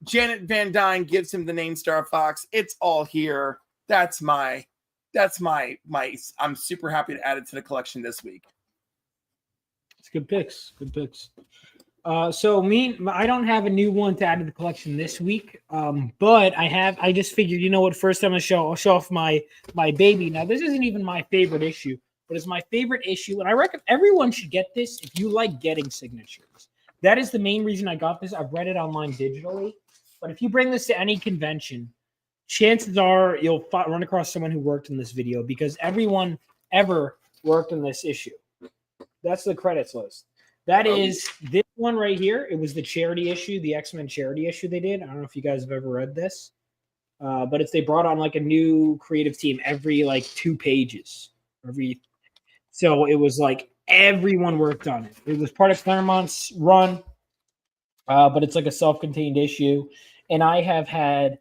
Janet Van Dyne gives him the name Star Fox. It's all here. That's my I'm super happy to add it to the collection this week. It's good picks. Good picks. So I don't have a new one to add to the collection this week. But I just figured, you know what, first I'm gonna I'll show off my baby. Now, this isn't even my favorite issue, but it's my favorite issue, and I reckon everyone should get this if you like getting signatures. That is the main reason I got this. I've read it online digitally, but if you bring this to any convention, chances are you'll run across someone who worked in this video, because everyone ever worked in this issue. That's the credits list. That is this one right here. It was the charity issue, the X-Men charity issue they did. I don't know if you guys have ever read this, but they brought on like a new creative team every like 2 pages. So it was like everyone worked on it. It was part of Claremont's run, but it's like a self-contained issue. And I had Ann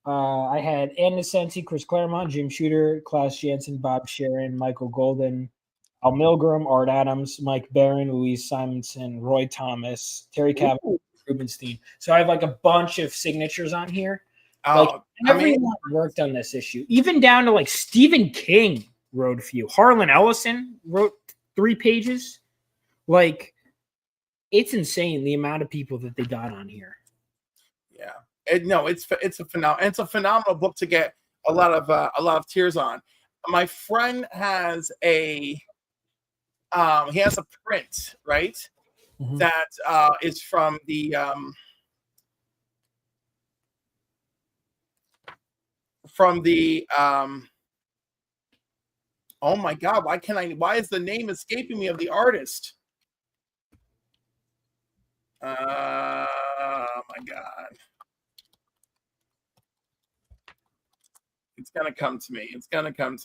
Nesenti, Chris Claremont, Jim Shooter, Klaus Janson, Bob Sharon, Michael Golden, Al Milgram, Art Adams, Mike Barron, Louise Simonson, Roy Thomas, Terry Cavill, Rubenstein. So I have like a bunch of signatures on here. Everyone worked on this issue, even down to like Stephen King wrote a few. Harlan Ellison wrote 3 pages. Like, it's insane the amount of people that they got on here. Yeah, it's a phenomenal book to get a lot of tears on. My friend has a print, right? Mm-hmm. That is from the oh my God, why is the name escaping me of the artist? Oh my God. It's gonna come to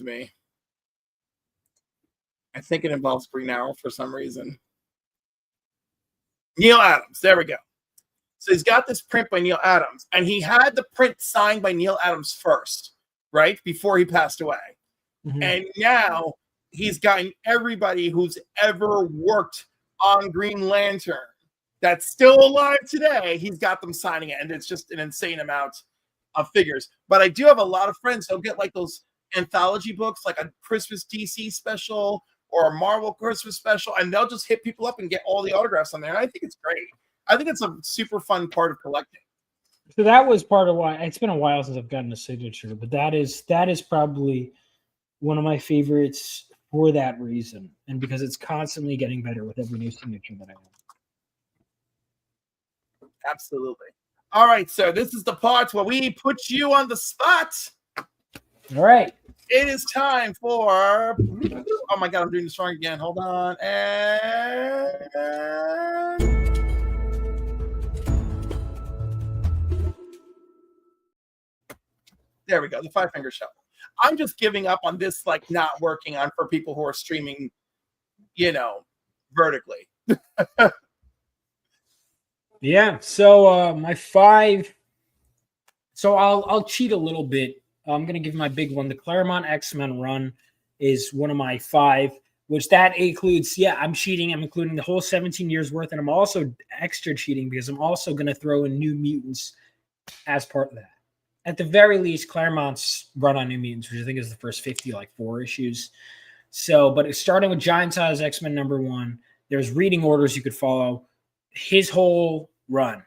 me. I think it involves Green Arrow for some reason. Neil Adams. There we go. So he's got this print by Neil Adams, and he had the print signed by Neil Adams first, right? Before he passed away. Mm-hmm. And now he's gotten everybody who's ever worked on Green Lantern that's still alive today. He's got them signing it, and it's just an insane amount of figures. But I do have a lot of friends who'll get like those anthology books, like a Christmas DC special or a Marvel Christmas special, and they'll just hit people up and get all the autographs on there. And I think it's great. I think it's a super fun part of collecting. So that was part of why it's been a while since I've gotten a signature, but that is probably one of my favorites for that reason, and because it's constantly getting better with every new signature that I have. Absolutely. All right, so this is the part where we put you on the spot. All right. It is time for... Oh, my God, I'm doing this wrong again. Hold on. And... There we go, the 5-finger shuffle. I'm just giving up on this, like, not working on for people who are streaming, vertically. Yeah, so my 5... So I'll cheat a little bit. I'm going to give my big one. The Claremont X-Men run is one of my 5, which that includes, I'm cheating. I'm including the whole 17 years worth, and I'm also extra cheating because I'm also going to throw in New Mutants as part of that. At the very least, Claremont's run on New Mutants, which I think is the first 4 issues. So, but it's starting with Giant Size X-Men #1. There's reading orders you could follow. His whole run.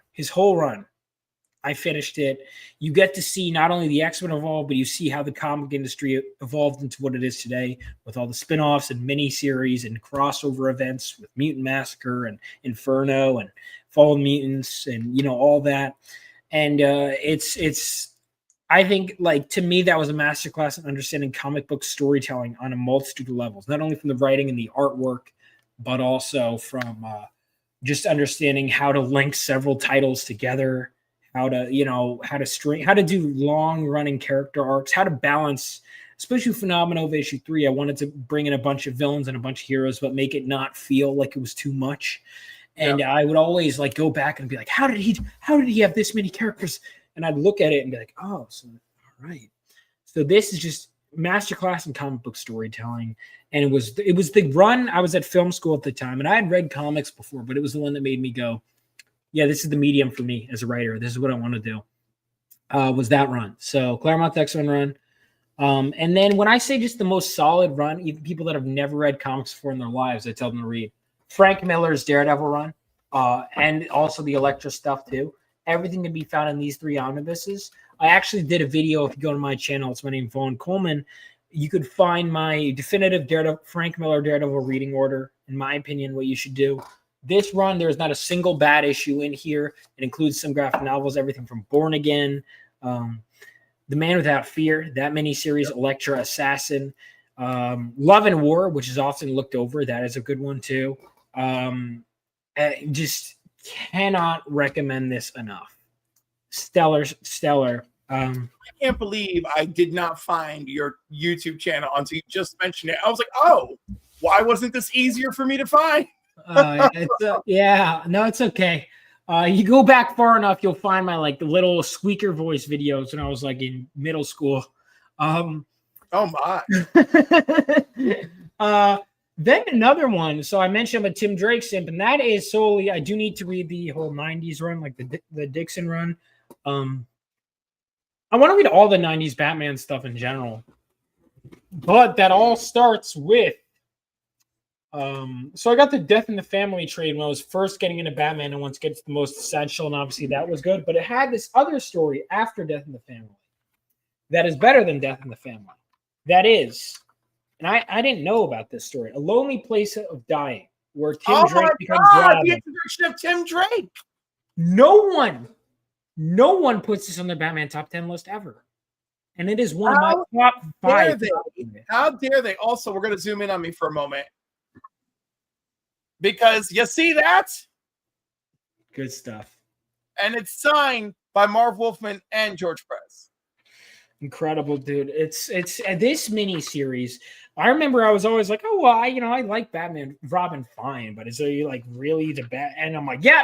I finished it. You get to see not only the X-Men evolve, but you see how the comic industry evolved into what it is today with all the spin-offs and miniseries and crossover events with Mutant Massacre and Inferno and Fallen Mutants and, all that. And it's I think, like, to me, that was a masterclass in understanding comic book storytelling on a multitude of levels, not only from the writing and the artwork, but also from just understanding how to link several titles together, how to do long running character arcs, how to balance, especially Phenomenova issue 3. I wanted to bring in a bunch of villains and a bunch of heroes, but make it not feel like it was too much. And I would always like go back and be like, how did he have this many characters? And I'd look at it and be like, oh, so all right. So this is just masterclass in comic book storytelling. And it was the run. I was at film school at the time, and I had read comics before, but it was the one that made me go, yeah, this is the medium for me as a writer. This is what I want to do. Was that run. So Claremont X-Men run. And then when I say just the most solid run, even people that have never read comics before in their lives, I tell them to read Frank Miller's Daredevil run, and also the Elektra stuff too. Everything can be found in these 3 omnibuses. I actually did a video. If you go to my channel, it's my name, Vaughn Coleman. You could find my definitive Frank Miller Daredevil reading order. In my opinion, what you should do. This run, there's not a single bad issue in here. It includes some graphic novels, everything from Born Again, The Man Without Fear, that miniseries, Elektra Assassin, Love and War, which is often looked over. That is a good one too. Just cannot recommend this enough. Stellar. I can't believe I did not find your YouTube channel until you just mentioned it. I was like, oh, why wasn't this easier for me to find? It's okay. You go back far enough, you'll find my like the little squeaker voice videos when I was like in middle school. Oh my. Then another one. So I mentioned I'm a Tim Drake simp, and that is solely I do need to read the whole 90s run, like the Dixon run. I want to read all the 90s Batman stuff in general. But that all starts with so I got the Death in the Family trade when I was first getting into Batman, and once it gets the most essential, and obviously that was good. But it had this other story after Death in the Family that is better than Death in the Family. That is, and I didn't know about this story, A Lonely Place of Dying, where Tim Drake becomes Robin. The introduction of Tim Drake. No one puts this on their Batman top 10 list ever. And it is one of my top 5. How dare they? Also, we're going to zoom in on me for a moment. Because you see that? Good stuff. And it's signed by Marv Wolfman and George Perez. Incredible, dude. It's this mini series. I remember I was always like, oh, well, I like Batman, Robin fine, but is there like really the bat? And I'm like, yeah,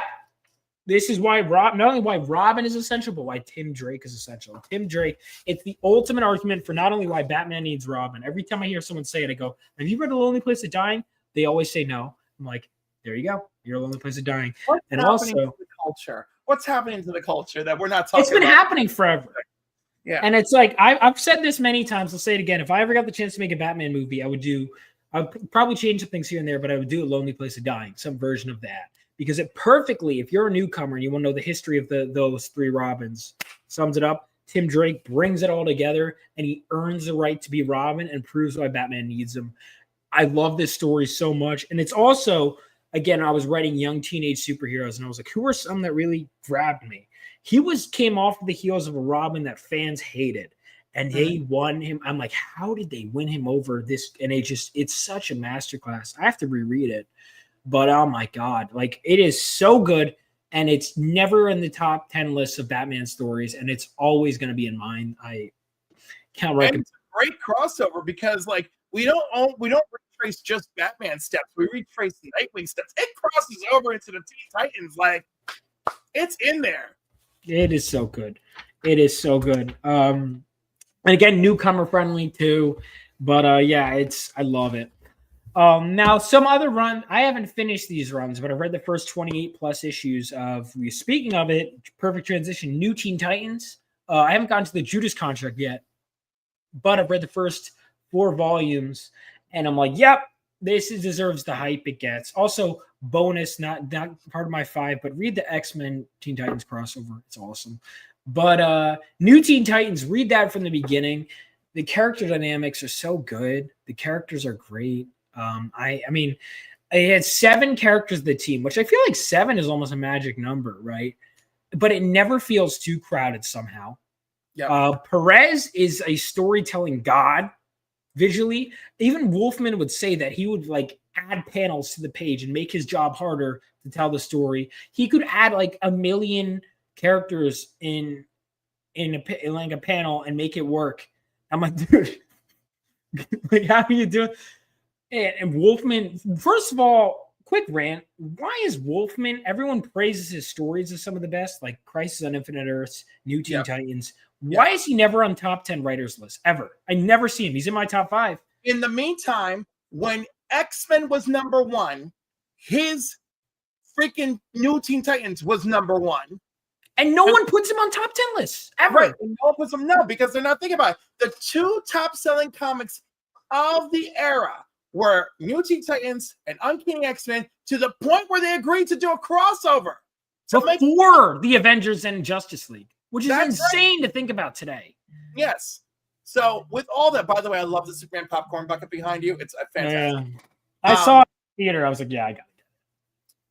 this is why not only why Robin is essential, but why Tim Drake is essential. Tim Drake, it's the ultimate argument for not only why Batman needs Robin. Every time I hear someone say it, I go, have you read A Lonely Place of Dying? They always say no. I'm like, there you go. You're A Lonely Place of Dying. What's and happening also to the culture? What's happening to the culture that we're not talking about? It's been happening forever. Yeah. And it's like, I've said this many times. I'll say it again. If I ever got the chance to make a Batman movie, I'd probably change some things here and there, but I would do A Lonely Place of Dying, some version of that. Because it perfectly, if you're a newcomer and you want to know the history of those 3 Robins, sums it up. Tim Drake brings it all together, and he earns the right to be Robin and proves why Batman needs him. I love this story so much. And it's also, again, I was writing young teenage superheroes, and I was like, who are some that really grabbed me? He came off the heels of a Robin that fans hated, and they won him. I'm like, how did they win him over this? And it's such a masterclass. I have to reread it, but oh my God, like it is so good. And it's never in the top 10 lists of Batman stories. And it's always going to be in mine. I can't recommend. It's a great crossover because like, we don't retrace just Batman steps. We retrace the Nightwing steps. It crosses over into the Teen Titans. Like it's in there. It is so good. It is so good. And again, newcomer friendly too. But I love it. Now some other run. I haven't finished these runs, but I've read the first 28 plus issues of. Speaking of it, perfect transition. New Teen Titans. I haven't gotten to the Judas contract yet, but I've read the first 4 volumes, and I'm like, yep, this deserves the hype it gets. Also, bonus, not part of my 5, but read the X-Men Teen Titans crossover. It's awesome. But New Teen Titans, read that from the beginning. The character dynamics are so good. The characters are great. I mean, it had 7 characters of the team, which I feel like 7 is almost a magic number, right? But it never feels too crowded somehow. Yeah. Perez is a storytelling god visually. Even Wolfman would say that he would like add panels to the page and make his job harder to tell the story. He could add like a million characters in like a panel and make it work. I'm like, dude, like, how are you doing? And Wolfman, first of all, quick rant. Why is Wolfman? Everyone praises his stories as some of the best, like Crisis on Infinite Earths, New Teen Titans. Why is he never on top 10 writers list ever? I never see him. He's in my top 5. In the meantime, when X-Men was number 1, his freaking New Teen Titans was number 1. And no one puts him on top 10 lists ever. Right. And no one puts him, no, because they're not thinking about it. The 2 top-selling comics of the era were New Teen Titans and Uncanny X-Men, to the point where they agreed to do a crossover. Before the Avengers and Justice League, which is insane to think about today. Yes. So with all that, by the way, I love the Superman popcorn bucket behind you. It's fantastic. Yeah. I saw it in the theater. I was like, yeah, I got it.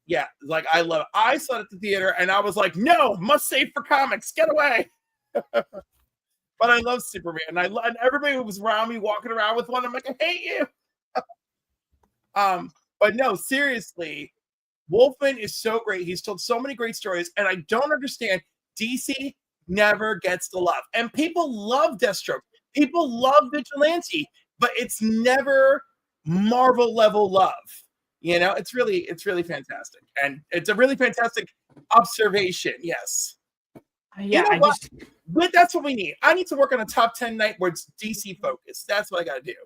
Yeah, like I love it. I saw it at the theater and I was like, no, must save for comics. Get away. But I love Superman. And everybody who was around me walking around with one, I'm like, I hate you. But no, seriously, Wolfman is so great. He's told so many great stories, and I don't understand. DC never gets the love, and people love Deathstroke. People love Vigilante, but it's never Marvel level love. You know, it's really fantastic, and it's a really fantastic observation. Yes. Yeah, you know what? But that's what we need. I need to work on a top 10 night where it's DC focused. That's what I got to do.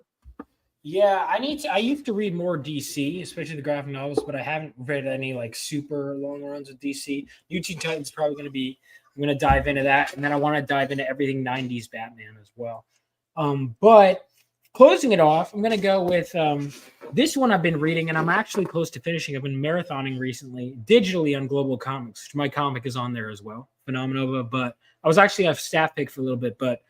Yeah, I used to read more DC, especially the graphic novels, but I haven't read any like super long runs of DC. New Teen Titans probably going to be. I'm going to dive into that, and then I want to dive into everything 90s Batman as well. But closing it off, I'm going to go with this one I've been reading, and I'm actually close to finishing. I've been marathoning recently, digitally on Global Comics, which my comic is on there as well, Phenomenova. But I was actually a staff pick for a little bit, but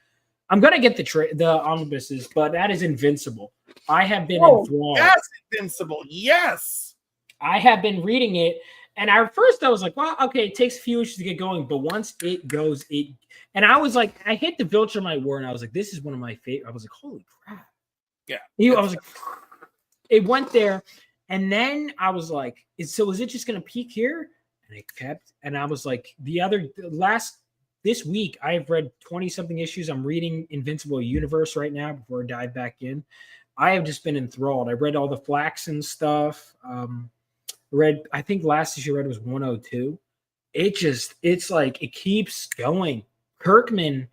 I'm going to get the omnibuses, but that is Invincible. I have been enthralled. Yes, Invincible. Yes. I have been reading it. And at first I was like, well, okay, it takes a few issues to get going. But once it goes, and I was like, I hit the Viltrumite War and I was like, this is one of my favorite. I was like, holy crap. Yeah. I was like, it went there. And then I was like, is it just going to peak here? And it kept. And I was like, this week, I've read 20-something issues. I'm reading Invincible Universe right now before I dive back in. I have just been enthralled. I read all the Flaxen stuff. I think last issue I read was 102. It's like it keeps going. Kirkman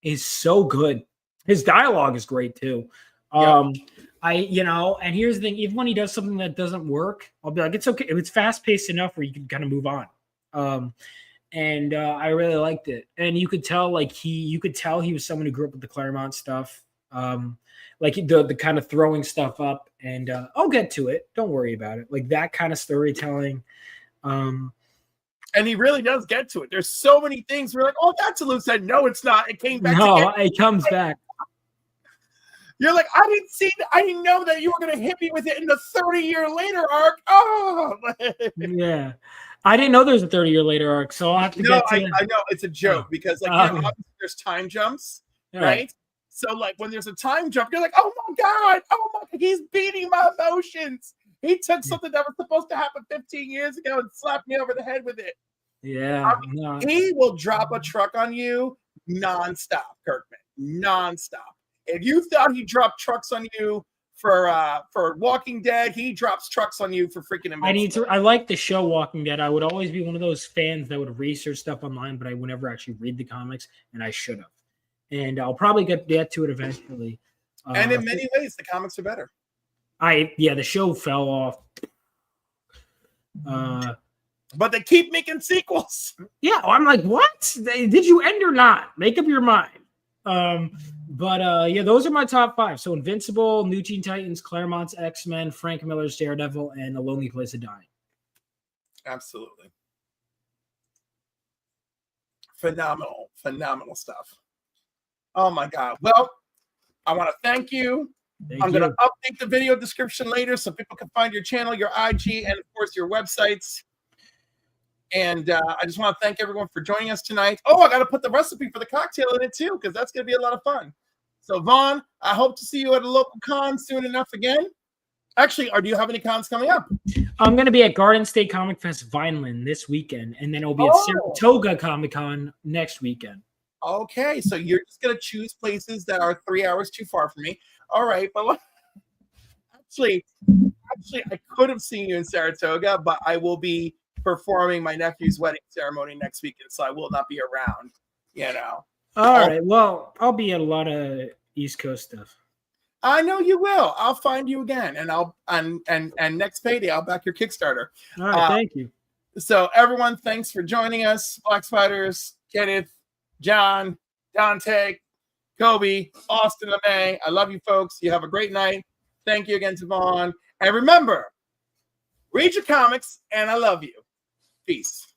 is so good. His dialogue is great too. And here's the thing, even when he does something that doesn't work, I'll be like, it's okay. It's fast-paced enough where you can kind of move on. I really liked it. And you could tell he was someone who grew up with the Claremont stuff. Like the kind of throwing stuff up, and I'll get to it. Don't worry about it. Like that kind of storytelling. And he really does get to it. There's so many things we're like, oh, that's a loose end. No, it's not. It came back. No, it comes back. You're like, I didn't know that you were going to hit me with it in the 30-year later arc. Oh, yeah. I didn't know there was a 30-year later arc, so I'll have to get to it. I know it's a joke because obviously there's time jumps, right? So like when there's a time jump, you're like, oh my God, he's beating my emotions. He took something that was supposed to happen 15 years ago and slapped me over the head with it. Yeah. He will drop a truck on you nonstop, Kirkman. Nonstop. If you thought he dropped trucks on you for Walking Dead, he drops trucks on you for freaking Invincible. I like the show Walking Dead. I would always be one of those fans that would research stuff online, but I would never actually read the comics, and I should have. And I'll probably get to it eventually. And in many ways, the comics are better. The show fell off. But they keep making sequels. Yeah, I'm like, what? Did you end or not? Make up your mind. But yeah, those are my top 5. So Invincible, New Teen Titans, Claremont's X-Men, Frank Miller's Daredevil, and The Lonely Place of Dying. Absolutely. Phenomenal stuff. Oh my God. Well, I want to thank you. I'm going to update the video description later so people can find your channel, your IG, and of course your websites. And I just want to thank everyone for joining us tonight. Oh, I got to put the recipe for the cocktail in it too, because that's going to be a lot of fun. So Vaughn, I hope to see you at a local con soon enough again. Actually, do you have any cons coming up? I'm going to be at Garden State Comic Fest Vineland this weekend, and then it'll be at Saratoga Comic Con next weekend. Okay, so you're just going to choose places that are 3 hours too far from me. All right, but actually, I could have seen you in Saratoga, but I will be performing my nephew's wedding ceremony next weekend, so I will not be around, you know. All right, well, I'll be at a lot of East Coast stuff. I know you will. I'll find you again, and I'll and next payday I'll back your Kickstarter. All right, thank you. So everyone, thanks for joining us. Black Spiders, Kenneth, John, Dante, Kobe, Austin, LeMay. I love you folks. You have a great night. Thank you again to Vaughn. And remember, read your comics, and I love you. Peace.